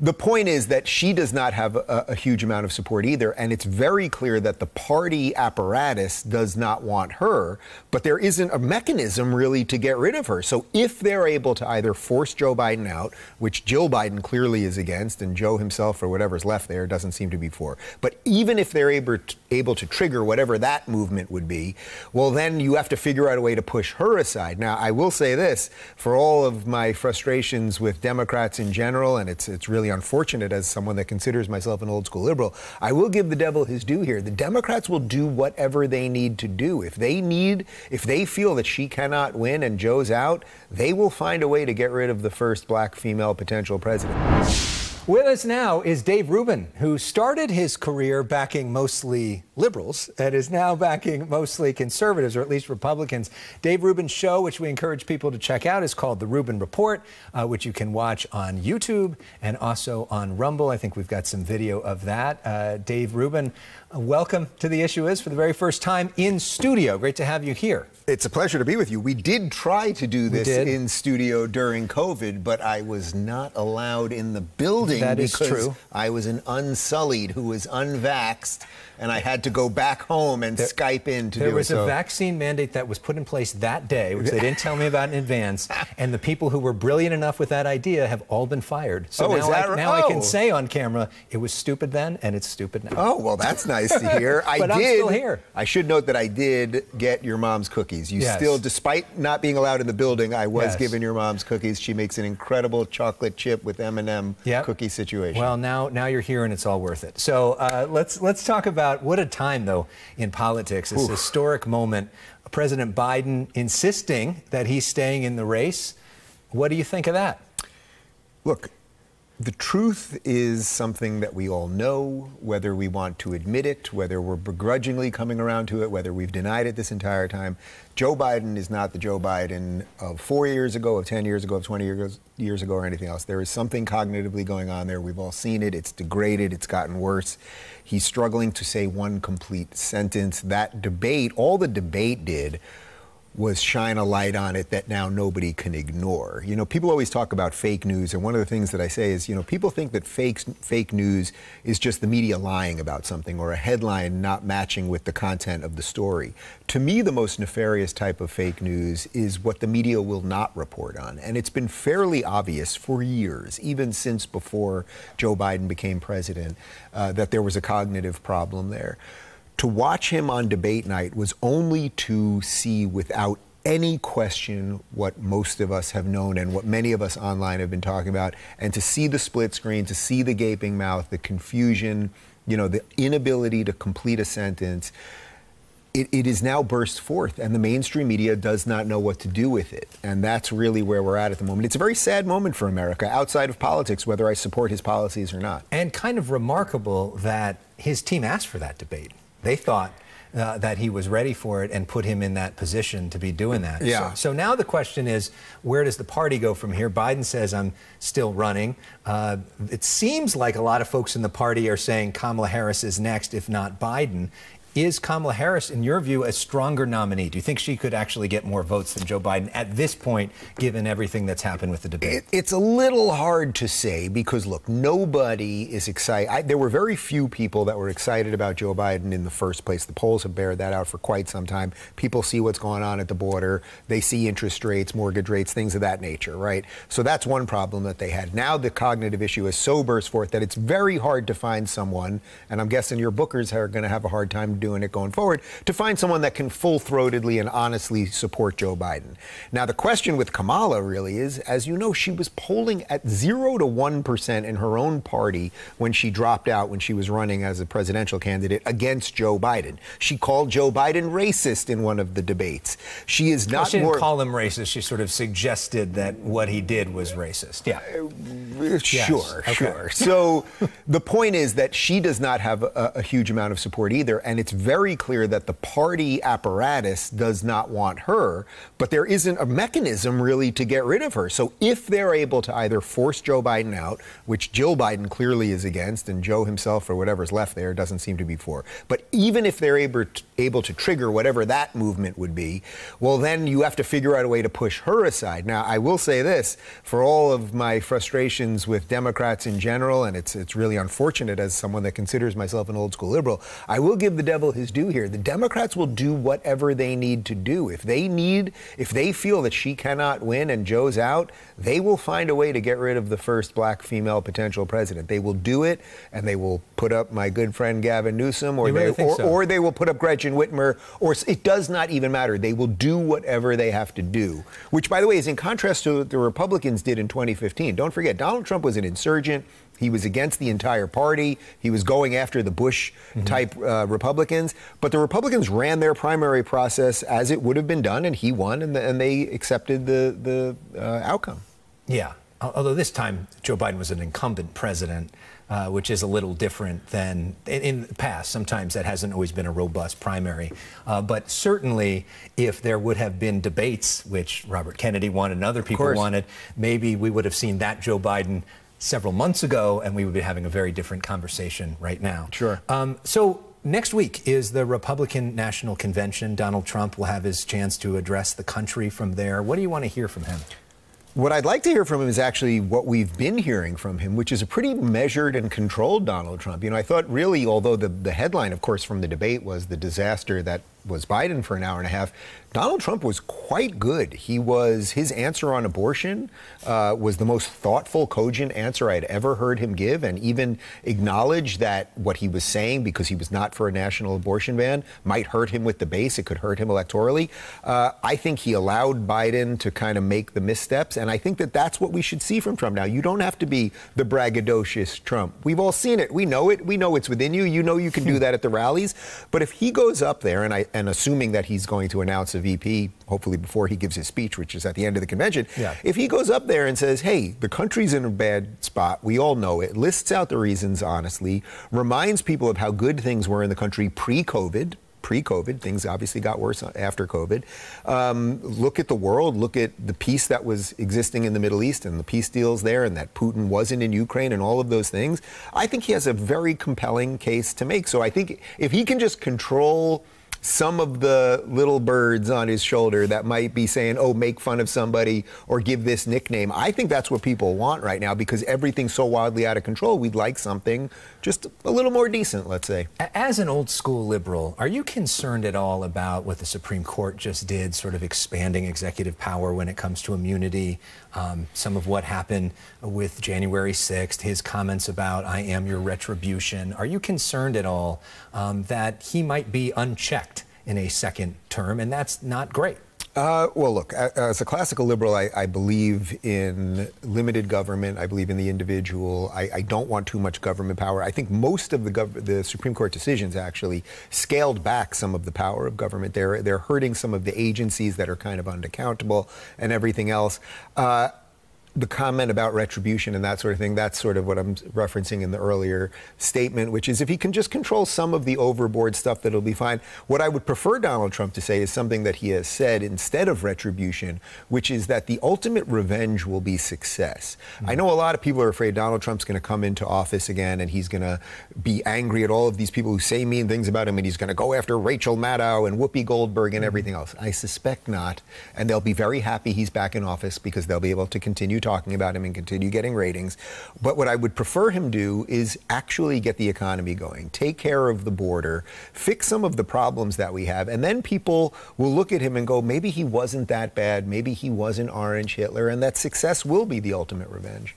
The point is that she does not have a huge amount of support either, and it's very clear that the party apparatus does not want her, but there isn't a mechanism really to get rid of her. So if they're able to either force Joe Biden out, which Jill Biden clearly is against, and Joe himself or whatever's left there doesn't seem to be for, but even if they're able to trigger whatever that movement would be, well, then you have to figure out a way to push her aside. Now, I will say this, for all of my frustrations with Democrats in general, and it's really unfortunate as someone that considers myself an old school liberal, I will give the devil his due here. The Democrats will do whatever they need to do. If they feel that she cannot win and Joe's out, they will find a way to get rid of the first black female potential president. With us now is Dave Rubin, who started his career backing mostly liberals and is now backing mostly conservatives, or at least Republicans. Dave Rubin's show, which we encourage people to check out, is called The Rubin Report, which you can watch on YouTube and also on Rumble. I think we've got some video of that. Dave Rubin, welcome to The Issue Is for the very first time in studio. Great to have you here. It's a pleasure to be with you. We did try to do this in studio during COVID, but I was not allowed in the building. That is true. I was an unsullied who was unvaxxed, and I had to go back home and Skype in to do it. There was a vaccine mandate that was put in place that day, which they didn't tell me about in advance, and the people who were brilliant enough with that idea have all been fired. So now I can say on camera, it was stupid then, and it's stupid now. Oh, well, that's nice to hear. But I'm still here. I should note that I did get your mom's cookies. You still, despite not being allowed in the building, I was given your mom's cookies. She makes an incredible chocolate chip with M&M cookie situation. Well, now you're here, and it's all worth it. So let's talk about what a time, though, in politics. This historic moment. President Biden insisting that he's staying in the race. What do you think of that? Look, the truth is something that we all know, whether we want to admit it, whether we're begrudgingly coming around to it, whether we've denied it this entire time. Joe Biden is not the Joe Biden of 4 years ago, of 10 years ago, of 20 years ago, or anything else. There is something cognitively going on there. We've all seen it. It's degraded. It's gotten worse. He's struggling to say one complete sentence. That debate, all the debate did was shine a light on it that now nobody can ignore. You know, people always talk about fake news, and one of the things that I say is, you know, people think that fake news is just the media lying about something or a headline not matching with the content of the story. To me, the most nefarious type of fake news is what the media will not report on. And it's been fairly obvious for years, even since before Joe Biden became president, that there was a cognitive problem there. To watch him on debate night was only to see without any question what most of us have known and what many of us online have been talking about, and to see the split screen, to see the gaping mouth, the confusion, you know, the inability to complete a sentence. It is now burst forth, and the mainstream media does not know what to do with it. And that's really where we're at the moment. It's a very sad moment for America, outside of politics, whether I support his policies or not. And kind of remarkable that his team asked for that debate. They thought that he was ready for it and put him in that position to be doing that. Yeah. So now the question is, where does the party go from here? Biden says, I'm still running. It seems like a lot of folks in the party are saying Kamala Harris is next, if not Biden. Is Kamala Harris, in your view, a stronger nominee? Do you think she could actually get more votes than Joe Biden at this point, given everything that's happened with the debate? It's a little hard to say because, look, nobody is excited. There were very few people that were excited about Joe Biden in the first place. The polls have bared that out for quite some time. People see what's going on at the border. They see interest rates, mortgage rates, things of that nature, right? So that's one problem that they had. Now the cognitive issue is so burst forth that it's very hard to find someone, and I'm guessing your bookers are going to have a hard time doing it going forward, to find someone that can full-throatedly and honestly support Joe Biden. Now, the question with Kamala really is, as you know, she was polling at 0 to 1% in her own party when she dropped out when she was running as a presidential candidate against Joe Biden. She called Joe Biden racist in one of the debates. She is not she didn't call him racist. She sort of suggested that what he did was racist. Yeah. Sure. So the point is that she does not have a huge amount of support either, and it's it's very clear that the party apparatus does not want her, but there isn't a mechanism really to get rid of her. So if they're able to either force Joe Biden out, which Jill Biden clearly is against, and Joe himself or whatever's left there doesn't seem to be for, but even if they're able to trigger whatever that movement would be, well, then you have to figure out a way to push her aside. Now, I will say this, for all of my frustrations with Democrats in general, and it's really unfortunate as someone that considers myself an old school liberal, I will give the devil his due here. The Democrats will do whatever they need to do. If they feel that she cannot win and Joe's out, they will find a way to get rid of the first black female potential president. They will do it, and they will put up my good friend Gavin Newsom, or they will put up Gretchen Whitmer, or it does not even matter. They will do whatever they have to do, which, by the way, is in contrast to what the Republicans did in 2015. Don't forget, Donald Trump was an insurgent. He was against the entire party. He was going after the Bush-type Republicans. But the Republicans ran their primary process as it would have been done, and he won, and they accepted the outcome. Yeah, although this time Joe Biden was an incumbent president, which is a little different than in the past. Sometimes that hasn't always been a robust primary. But certainly, if there would have been debates, which Robert Kennedy wanted and other people wanted, maybe we would have seen that Joe Biden several months ago, and we would be having a very different conversation right now. Sure. So next week is the Republican National Convention. Donald Trump will have his chance to address the country from there. What do you want to hear from him? What I'd like to hear from him is actually what we've been hearing from him, which is a pretty measured and controlled Donald Trump. You know, I thought really, although the headline, of course, from the debate was the disaster that was Biden for an hour and a half, Donald Trump was quite good. His answer on abortion was the most thoughtful, cogent answer I'd ever heard him give, and even acknowledged that what he was saying, because he was not for a national abortion ban, might hurt him with the base. It could hurt him electorally. I think he allowed Biden to kind of make the missteps, and I think that that's what we should see from Trump. Now, you don't have to be the braggadocious Trump. We've all seen it. We know it. We know it's within you. You know you can do that at the rallies. But if he goes up there, and assuming that he's going to announce a VP, hopefully before he gives his speech, which is at the end of the convention, if he goes up there and says, hey, the country's in a bad spot, we all know it, lists out the reasons honestly, reminds people of how good things were in the country pre-COVID, things obviously got worse after COVID. Look at the world, look at the peace that was existing in the Middle East and the peace deals there, and that Putin wasn't in Ukraine and all of those things. I think he has a very compelling case to make. So I think if he can just control some of the little birds on his shoulder that might be saying, oh, make fun of somebody or give this nickname. I think that's what people want right now, because everything's so wildly out of control. We'd like something just a little more decent, let's say. As an old school liberal, are you concerned at all about what the Supreme Court just did, sort of expanding executive power when it comes to immunity? Some of what happened with January 6th, his comments about I am your retribution. Are you concerned at all that he might be unchecked in a second term, and that's not great? Well, look, as a classical liberal, I believe in limited government. I believe in the individual. I don't want too much government power. I think most of the Supreme Court decisions actually scaled back some of the power of government. They're hurting some of the agencies that are kind of unaccountable and everything else. The comment about retribution and that sort of thing, that's sort of what I'm referencing in the earlier statement, which is if he can just control some of the overboard stuff, that'll be fine. What I would prefer Donald Trump to say is something that he has said instead of retribution, which is that the ultimate revenge will be success. I know a lot of people are afraid Donald Trump's going to come into office again and he's going to be angry at all of these people who say mean things about him, and he's going to go after Rachel Maddow and Whoopi Goldberg and everything else. I suspect not, and they'll be very happy he's back in office because they'll be able to continue talking about him and continue getting ratings. But what I would prefer him do is actually get the economy going, take care of the border, fix some of the problems that we have, and then people will look at him and go, maybe he wasn't that bad, maybe he wasn't Orange Hitler, and that success will be the ultimate revenge.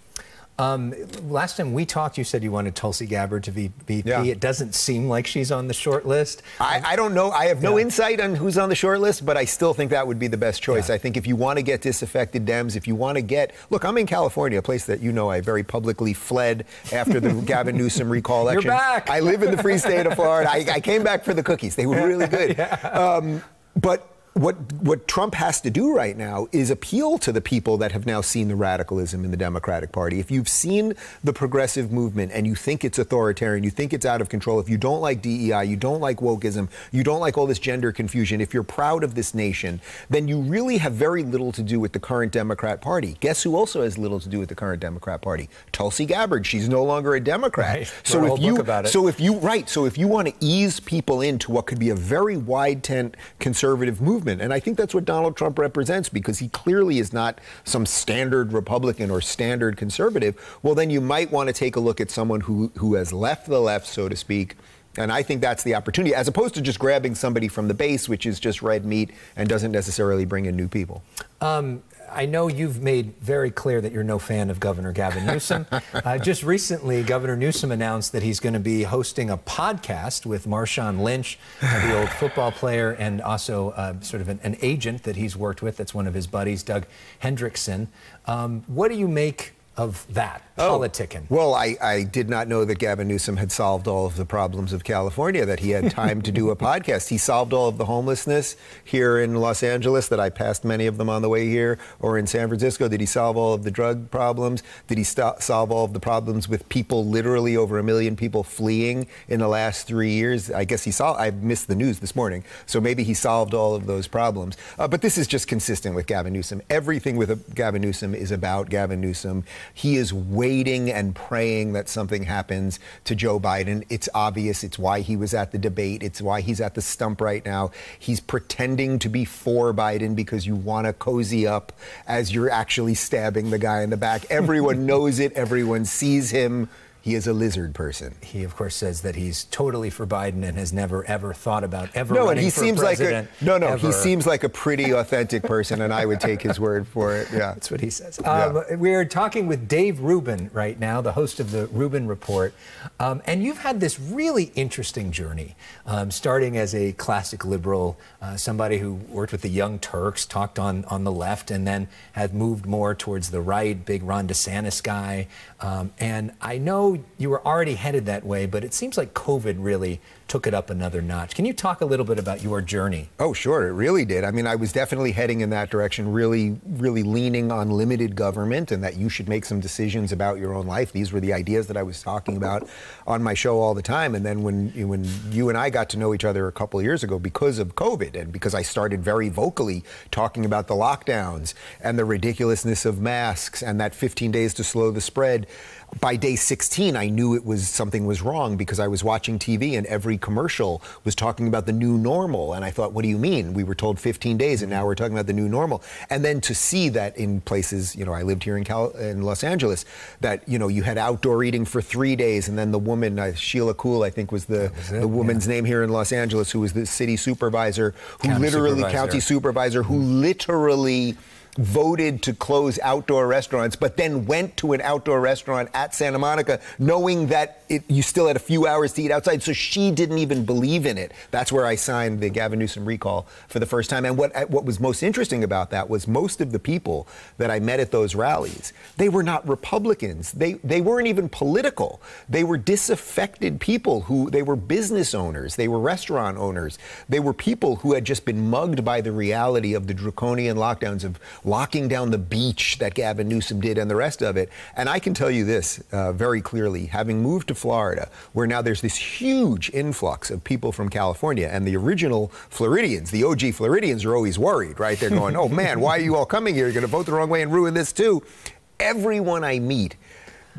Last time we talked, you said you wanted Tulsi Gabbard to be VP. Yeah. It doesn't seem like she's on the short list. I don't know. I have no insight on who's on the short list, but I still think that would be the best choice. I think if you want to get disaffected Dems, if you want to get... Look, I'm in California, a place that you know I very publicly fled after the Gavin Newsom recall election. You're back! I live in the free state of Florida. I came back for the cookies. They were really good. But what Trump has to do right now is appeal to the people that have now seen the radicalism in the Democratic Party. If you've seen the progressive movement and you think it's authoritarian, you think it's out of control, if you don't like DEI, you don't like wokeism, you don't like all this gender confusion, if you're proud of this nation, then you really have very little to do with the current Democrat Party. Guess who also has little to do with the current Democrat Party? Tulsi Gabbard. She's no longer a Democrat. Right. So if you want to ease people into what could be a very wide tent conservative movement, and I think that's what Donald Trump represents, because he clearly is not some standard Republican or standard conservative, well, then you might want to take a look at someone who has left the left, so to speak. And I think that's the opportunity, as opposed to just grabbing somebody from the base, which is just red meat and doesn't necessarily bring in new people. I know you've made very clear that you're no fan of Governor Gavin Newsom. Just recently, Governor Newsom announced that he's going to be hosting a podcast with Marshawn Lynch, the old football player, and also sort of an agent that he's worked with. That's one of his buddies, Doug Hendrickson. What do you make of that, politicking? Well, I did not know that Gavin Newsom had solved all of the problems of California, that he had time to do a podcast. He solved all of the homelessness here in Los Angeles, that I passed many of them on the way here, or in San Francisco. Did he solve all of the drug problems? Did he solve all of the problems with people, literally over 1 million people fleeing in the last 3 years? I guess I missed the news this morning, so maybe he solved all of those problems. But this is just consistent with Gavin Newsom. Everything with Gavin Newsom is about Gavin Newsom. He is waiting and praying that something happens to Joe Biden. It's obvious. It's why he was at the debate. It's why he's at the stump right now. He's pretending to be for Biden because you want to cozy up as you're actually stabbing the guy in the back. Everyone knows it. Everyone sees him. He is a lizard person. He, of course, says that he's totally for Biden and has never, ever thought about ever running for president. He seems like a pretty authentic person, and I would take his word for it. Yeah, that's what he says. We're talking with Dave Rubin right now, the host of the Rubin Report, and you've had this really interesting journey, starting as a classic liberal, somebody who worked with the Young Turks, talked on the left, and then had moved more towards the right, big Ron DeSantis guy, and I know you were already headed that way, but it seems like COVID really took it up another notch. Can you talk a little bit about your journey? Oh, sure. It really did. I mean, I was definitely heading in that direction, really leaning on limited government and that you should make some decisions about your own life. These were the ideas that I was talking about on my show all the time. And then when you and I got to know each other a couple of years ago because of COVID and because I started very vocally talking about the lockdowns and the ridiculousness of masks and that 15 days to slow the spread, by day 16, I knew something was wrong because I was watching TV and every commercial was talking about the new normal. And I thought, what do you mean? We were told 15 days and now we're talking about the new normal. And then to see that in places, I lived here in Los Angeles, that, you had outdoor eating for 3 days. And then the woman, Sheila Kuhl, I think was the woman's name here in Los Angeles, who was the city supervisor, county supervisor, who literally voted to close outdoor restaurants, but then went to an outdoor restaurant at Santa Monica knowing that you still had a few hours to eat outside. So she didn't even believe in it. That's where I signed the Gavin Newsom recall for the first time. And what was most interesting about that was most of the people that I met at those rallies, they were not Republicans. They weren't even political. They were disaffected people they were business owners. They were restaurant owners. They were people who had just been mugged by the reality of the draconian lockdowns of locking down the beach that Gavin Newsom did and the rest of it. And I can tell you this very clearly, having moved to Florida, where now there's this huge influx of people from California, and the original Floridians, the OG Floridians, are always worried, right? They're going, oh man, why are you all coming here? You're going to vote the wrong way and ruin this too. Everyone I meet,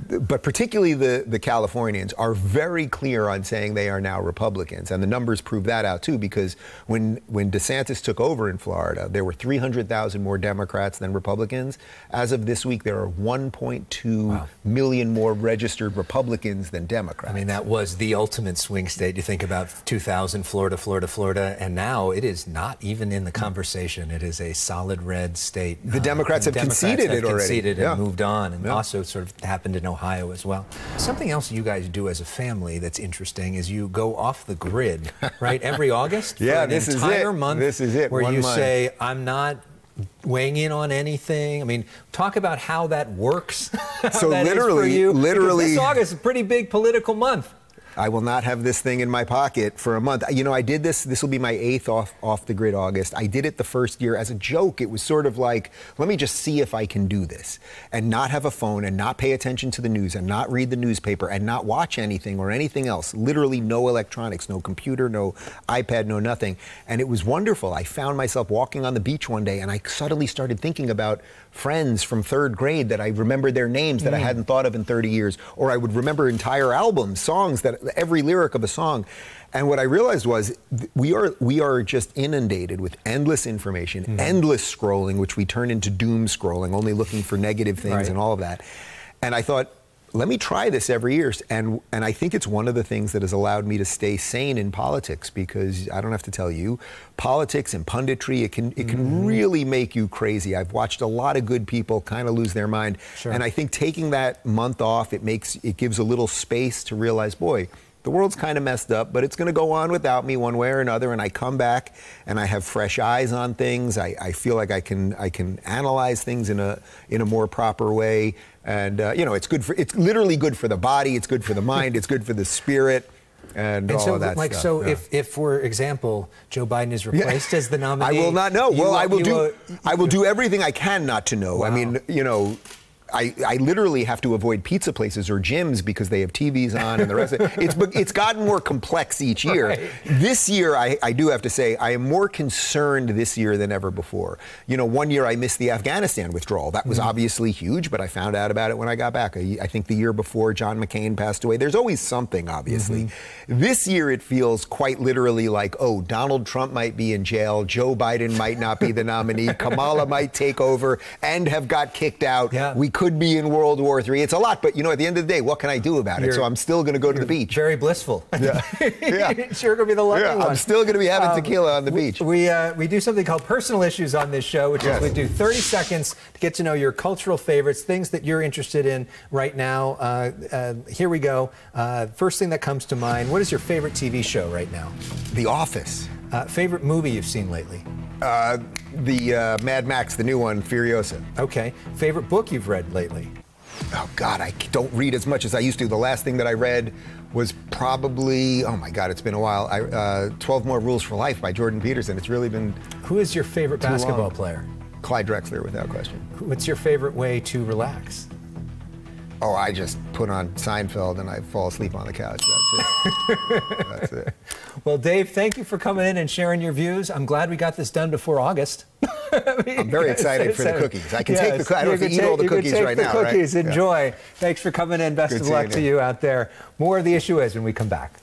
but particularly the Californians, are very clear on saying they are now Republicans. And the numbers prove that out, too, because when DeSantis took over in Florida, there were 300,000 more Democrats than Republicans. As of this week, there are 1.2 million more registered Republicans than Democrats. I mean, that was the ultimate swing state. You think about 2000, Florida, and now it is not even in the conversation. It is a solid red state. The Democrats have conceded it already. Conceded and moved on, and also sort of happened in Ohio as well. Something else you guys do as a family that's interesting is you go off the grid, right? Every August for an entire month. This is it. Where you say, I'm not weighing in on anything. I mean, talk about how that works. So literally, this August is a pretty big political month. I will not have this thing in my pocket for a month. You know, I did this. This will be my 8th off the grid August. I did it the first year as a joke. It was sort of like, let me just see if I can do this and not have a phone and not pay attention to the news and not read the newspaper and not watch anything or anything else. Literally no electronics, no computer, no iPad, no nothing. And it was wonderful. I found myself walking on the beach one day and I suddenly started thinking about friends from 3rd grade that I remembered their names that I hadn't thought of in 30 years, or I would remember entire albums, songs, that every lyric of a song. And what I realized was we are just inundated with endless information, endless scrolling, which we turn into doom scrolling, only looking for negative things and all of that. And I thought, let me try this every year. And I think it's one of the things that has allowed me to stay sane in politics, because I don't have to tell you, politics and punditry, it can really make you crazy. I've watched a lot of good people kind of lose their mind. And I think taking that month off, it gives a little space to realize, boy, the world's kind of messed up, but it's going to go on without me one way or another. And I come back and I have fresh eyes on things. I feel like I can analyze things in a more proper way. And you know, it's literally good for the body. It's good for the mind. It's good for the spirit. And all so, of that like, stuff. So if, for example, Joe Biden is replaced as the nominee, I will not know. Well, I will do everything I can not to know. Wow. I mean, you know, I literally have to avoid pizza places or gyms because they have TVs on and the rest of it. It's gotten more complex each year. This year, I do have to say, I am more concerned this year than ever before. You know, one year I missed the Afghanistan withdrawal. That was obviously huge, but I found out about it when I got back. I think the year before John McCain passed away. There's always something, obviously. This year it feels quite literally like, oh, Donald Trump might be in jail, Joe Biden might not be the nominee, Kamala might take over and have got kicked out. We could be in World War III. It's a lot, but you know, at the end of the day, what can I do about it? So I'm still going to go to the beach. Very blissful. Yeah. Sure going to be the lucky one. I'm still going to be having tequila on the beach. We do something called personal issues on this show, which is we do 30 seconds to get to know your cultural favorites, things that you're interested in right now. Here we go. First thing that comes to mind, what is your favorite TV show right now? The Office. Favorite movie you've seen lately? The Mad Max, the new one, Furiosa. Okay. Favorite book you've read lately? Oh, God, I don't read as much as I used to. The last thing that I read was probably, oh, my God, it's been a while, 12 More Rules for Life by Jordan Peterson. It's really been Who is your favorite basketball player? Clyde Drexler, without question. What's your favorite way to relax? Oh, I just put on Seinfeld and I fall asleep on the couch. That's it. That's it. Well, Dave, thank you for coming in and sharing your views. I'm glad we got this done before August. I'm very excited for the cookies. I can take the cookies. I don't have to eat all the cookies right now, right? Enjoy. Thanks for coming in. Best of luck to you out there. More of The Issue Is when we come back.